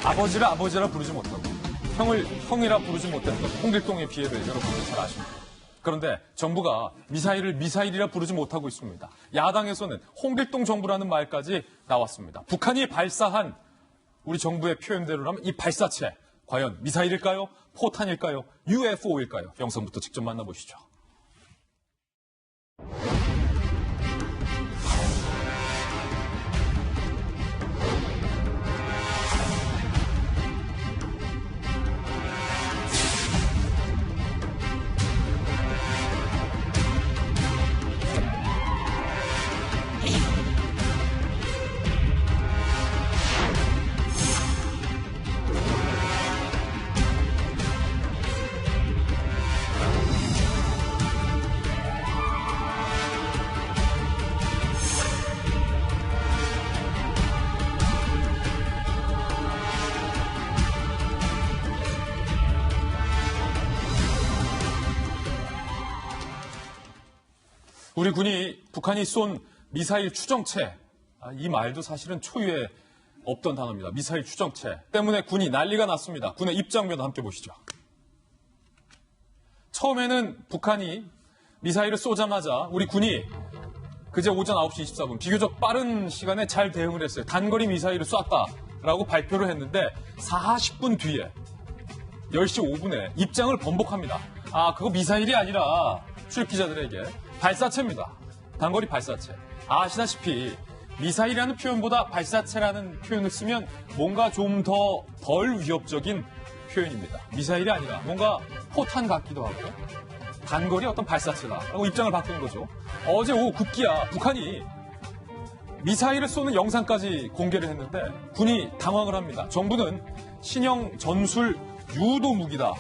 아버지를 아버지라 부르지 못하고 형을 형이라 부르지 못했던 홍길동의 비애를 여러분들 잘 아십니다. 그런데 정부가 미사일을 미사일이라 부르지 못하고 있습니다. 야당에서는 홍길동 정부라는 말까지 나왔습니다. 북한이 발사한 우리 정부의 표현대로라면 이 발사체 과연 미사일일까요? 포탄일까요? UFO일까요? 영상부터 직접 만나보시죠. 우리 군이 북한이 쏜 미사일 추정체, 이 말도 사실은 초유에 없던 단어입니다. 미사일 추정체 때문에 군이 난리가 났습니다. 군의 입장면 함께 보시죠. 처음에는 북한이 미사일을 쏘자마자 우리 군이 그제 오전 9시 24분 비교적 빠른 시간에 잘 대응을 했어요. 단거리 미사일을 쐈다라고 발표를 했는데 40분 뒤에 10시 5분에 입장을 번복합니다. 그거 미사일이 아니라 출입기자들에게 발사체입니다. 단거리 발사체. 아시다시피 미사일이라는 표현보다 발사체라는 표현을 쓰면 뭔가 좀 더 덜 위협적인 표현입니다. 미사일이 아니라 뭔가 포탄 같기도 하고 단거리 어떤 발사체다라고 입장을 바꾼 거죠. 어제 오후 급기야 북한이 미사일을 쏘는 영상까지 공개를 했는데 군이 당황을 합니다. 정부는 신형 전술 유도 무기다.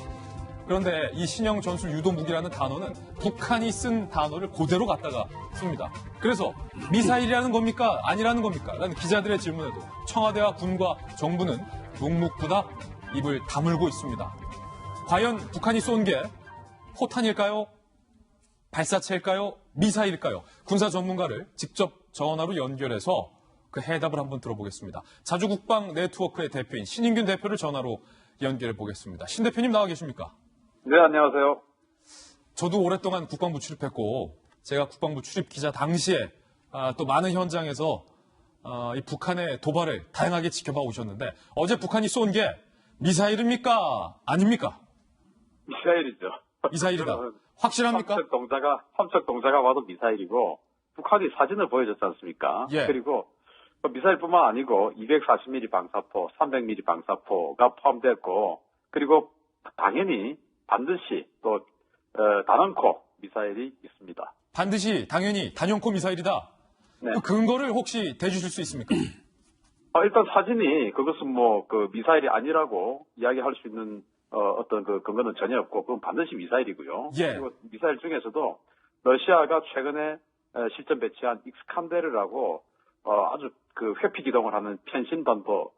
그런데 이 신형 전술 유도 무기라는 단어는 북한이 쓴 단어를 그대로 갖다가 씁니다. 그래서 미사일이라는 겁니까? 아니라는 겁니까? 라는 기자들의 질문에도 청와대와 군과 정부는 묵묵부답 입을 다물고 있습니다. 과연 북한이 쏜 게 포탄일까요? 발사체일까요? 미사일일까요? 군사 전문가를 직접 전화로 연결해서 그 해답을 한번 들어보겠습니다. 자주국방 네트워크의 대표인 신인균 대표를 전화로 연결해 보겠습니다. 신 대표님 나와 계십니까? 네, 안녕하세요. 저도 오랫동안 국방부 출입했고 제가 국방부 출입 기자 당시에 또 많은 현장에서 이 북한의 도발을 다양하게 지켜봐 오셨는데 어제 북한이 쏜 게 미사일입니까? 아닙니까? 미사일이죠. 미사일이다. 확실합니까? 함척 동자가 와도 미사일이고 북한이 사진을 보여줬지 않습니까? 예. 그리고 미사일뿐만 아니고 240mm 방사포, 300mm 방사포가 포함됐고 그리고 당연히 반드시 또 단원코 미사일이 있습니다. 반드시 당연히 단연코 미사일이다. 네. 그 근거를 혹시 대주실 수 있습니까? 일단 사진이 그것은 그 미사일이 아니라고 이야기할 수 있는 어떤 그 근거는 전혀 없고 그건 반드시 미사일이고요. 예. 그리고 미사일 중에서도 러시아가 최근에 실전 배치한 익스칸데르라고 아주 그 회피 기동을 하는 편신단도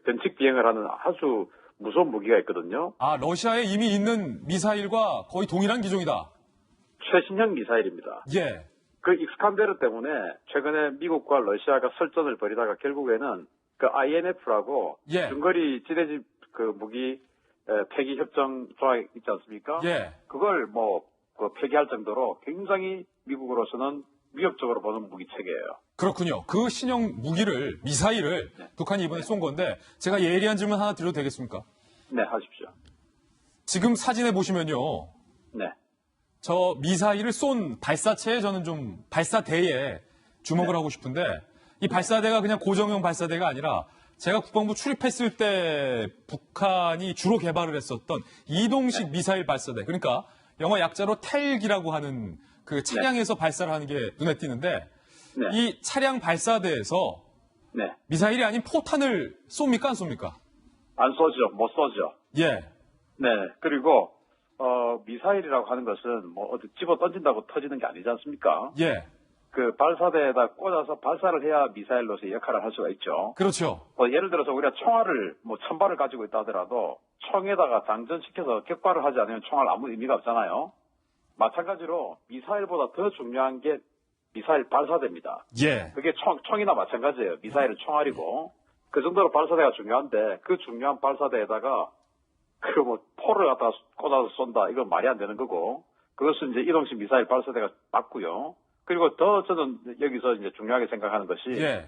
변칙 비행을 하는 아주 무서운 무기가 있거든요. 러시아에 이미 있는 미사일과 거의 동일한 기종이다. 최신형 미사일입니다. 예. 그 익스칸데르 때문에 최근에 미국과 러시아가 설전을 벌이다가 결국에는 그 INF라고 예. 중거리 지대지 그 무기 폐기 협정 조약 있지 않습니까? 예. 그걸 폐기할 정도로 굉장히 미국으로서는 위협적으로 보는 무기 체계예요. 그렇군요. 그 신형 무기를, 미사일을 네. 북한이 이번에 쏜 건데 제가 예리한 질문 하나 드려도 되겠습니까? 네, 하십시오. 지금 사진에 보시면요. 네. 저 미사일을 쏜 발사체에 저는 좀 발사대에 주목을 네. 하고 싶은데 이 발사대가 그냥 고정형 발사대가 아니라 제가 국방부 출입했을 때 북한이 주로 개발을 했었던 이동식 네. 미사일 발사대. 그러니까 영어 약자로 텔기라고 하는 그 차량에서 발사를 하는 게 눈에 띄는데 네. 이 차량 발사대에서 네. 미사일이 아닌 포탄을 쏩니까 안 쏩니까? 안 쏘죠. 못 쏘죠. 예. 네. 그리고 미사일이라고 하는 것은 어디 집어 던진다고 터지는 게 아니지 않습니까? 예. 그 발사대에다 꽂아서 발사를 해야 미사일로서의 역할을 할 수가 있죠. 그렇죠. 예를 들어서 우리가 총알을 1000발을 가지고 있다 하더라도 총에다가 장전시켜서 격발을 하지 않으면 총알 아무 의미가 없잖아요. 마찬가지로 미사일보다 더 중요한 게 미사일 발사대입니다. 예. 그게 총이나 마찬가지예요. 미사일은 총알이고 그 정도로 발사대가 중요한데 그 중요한 발사대에다가 그 뭐 포를 갖다가 꽂아서 쏜다. 이건 말이 안 되는 거고 그것은 이제 이동식 미사일 발사대가 맞고요. 그리고 더 저는 여기서 이제 중요하게 생각하는 것이 예.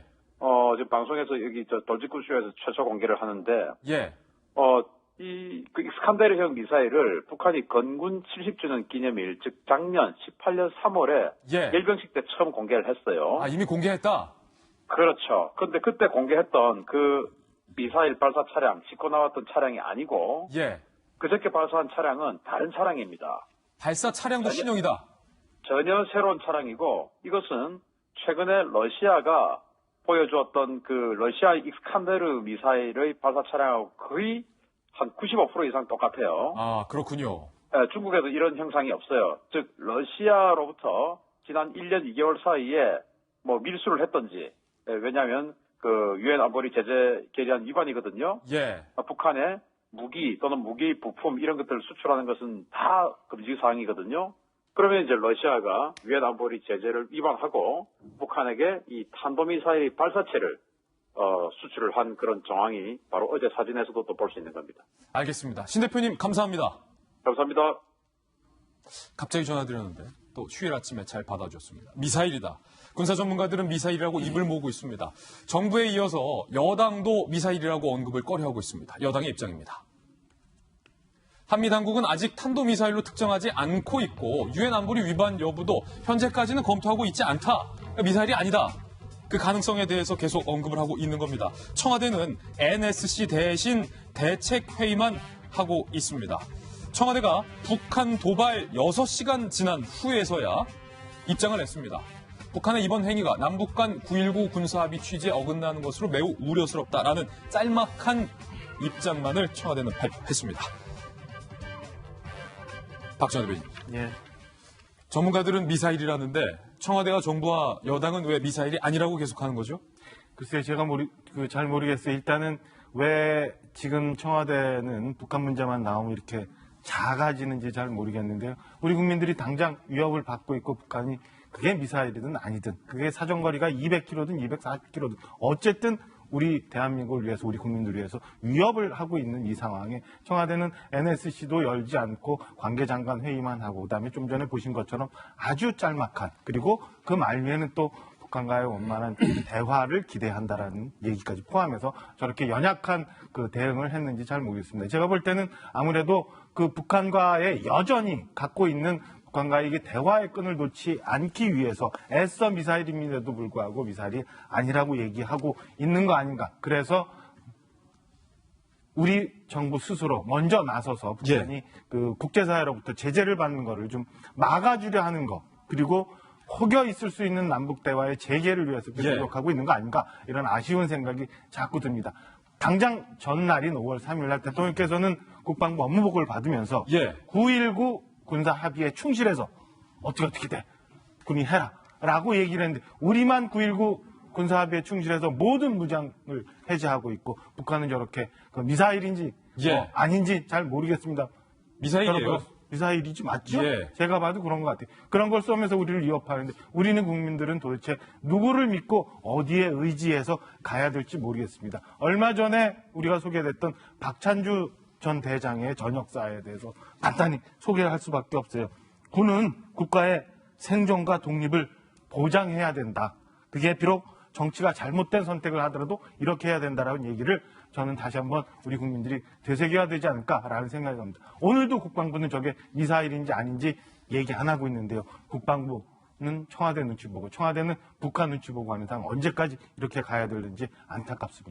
지금 방송에서 여기 저 돌직구쇼에서 최초 공개를 하는데 예. 그 익스칸데르형 미사일을 북한이 건군 70주년 기념일, 즉 작년 18년 3월에 예. 열병식 때 처음 공개를 했어요. 아, 이미 공개했다? 그렇죠. 근데 그때 공개했던 그 미사일 발사 차량, 싣고 나왔던 차량이 아니고 예. 그저께 발사한 차량은 다른 차량입니다. 발사 차량도 신형이다? 전혀 새로운 차량이고 이것은 최근에 러시아가 보여주었던 그 러시아 익스칸데르 미사일의 발사 차량하고 거의 한 95% 이상 똑같아요. 아, 그렇군요. 중국에도 이런 형상이 없어요. 즉 러시아로부터 지난 1년 2개월 사이에 뭐 밀수를 했던지 왜냐하면 그 유엔 안보리 제재 결의안 위반이거든요. 예. 북한에 무기 또는 무기 부품 이런 것들을 수출하는 것은 다 금지 사항이거든요. 그러면 이제 러시아가 유엔 안보리 제재를 위반하고 북한에게 이 탄도미사일 발사체를 수출을 한 그런 정황이 바로 어제 사진에서도 또 볼 수 있는 겁니다. 알겠습니다. 신 대표님 감사합니다. 감사합니다. 갑자기 전화드렸는데 또 휴일 아침에 잘 받아줬습니다. 미사일이다. 군사 전문가들은 미사일이라고 입을 모으고 있습니다. 정부에 이어서 여당도 미사일이라고 언급을 꺼려하고 있습니다. 여당의 입장입니다. 한미 당국은 아직 탄도미사일로 특정하지 않고 있고 유엔 안보리 위반 여부도 현재까지는 검토하고 있지 않다. 미사일이 아니다. 그 가능성에 대해서 계속 언급을 하고 있는 겁니다. 청와대는 NSC 대신 대책회의만 하고 있습니다. 청와대가 북한 도발 6시간 지난 후에서야 입장을 냈습니다. 북한의 이번 행위가 남북 간 9.19 군사합의 취지에 어긋나는 것으로 매우 우려스럽다라는 짤막한 입장만을 청와대는 발표했습니다. 박정희 대변인. 예. 전문가들은 미사일이라는데 청와대와 정부와 여당은 왜 미사일이 아니라고 계속하는 거죠? 글쎄요, 제가 잘 모르겠어요. 일단은 왜 지금 청와대는 북한 문제만 나오면 이렇게 작아지는지 잘 모르겠는데요. 우리 국민들이 당장 위협을 받고 있고 북한이 그게 미사일이든 아니든 그게 사정거리가 200km든 240km든 어쨌든 우리 대한민국을 위해서 우리 국민들을 위해서 위협을 하고 있는 이 상황에 청와대는 NSC도 열지 않고 관계장관 회의만 하고 그다음에 좀 전에 보신 것처럼 아주 짤막한 그리고 그 말미에는 또 북한과의 원만한 대화를 기대한다라는 얘기까지 포함해서 저렇게 연약한 그 대응을 했는지 잘 모르겠습니다. 제가 볼 때는 아무래도 그 북한과의 여전히 갖고 있는 북한과의 이게 대화의 끈을 놓지 않기 위해서 애써 미사일임에도 불구하고 미사일이 아니라고 얘기하고 있는 거 아닌가. 그래서 우리 정부 스스로 먼저 나서서 북한이 그 국제사회로부터 제재를 받는 거를 좀 막아주려 하는 거. 그리고 혹여 있을 수 있는 남북 대화의 재개를 위해서 노력하고 있는 거 아닌가. 이런 아쉬운 생각이 자꾸 듭니다. 당장 전날인 5월 3일 날 대통령께서는 국방부 업무보고를 받으면서 9.19 군사 합의에 충실해서 어떻게 돼? 군이 해라. 라고 얘기를 했는데 우리만 9.19 군사 합의에 충실해서 모든 무장을 해제하고 있고 북한은 저렇게 그 미사일인지 아닌지 잘 모르겠습니다. 미사일이에요? 미사일이지 맞죠? 제가 봐도 그런 것 같아요. 그런 걸 쏘면서 우리를 위협하는데 우리는 국민들은 도대체 누구를 믿고 어디에 의지해서 가야 될지 모르겠습니다. 얼마 전에 우리가 소개됐던 박찬주 전 대장의 전역사에 대해서 간단히 소개를 할 수밖에 없어요. 군은 국가의 생존과 독립을 보장해야 된다. 그게 비록 정치가 잘못된 선택을 하더라도 이렇게 해야 된다라는 얘기를 저는 다시 한번 우리 국민들이 되새겨야 되지 않을까라는 생각이 듭니다. 오늘도 국방부는 저게 미사일인지 아닌지 얘기 안 하고 있는데요. 국방부는 청와대 눈치 보고 청와대는 북한 눈치 보고 하는 상 언제까지 이렇게 가야 되는지 안타깝습니다.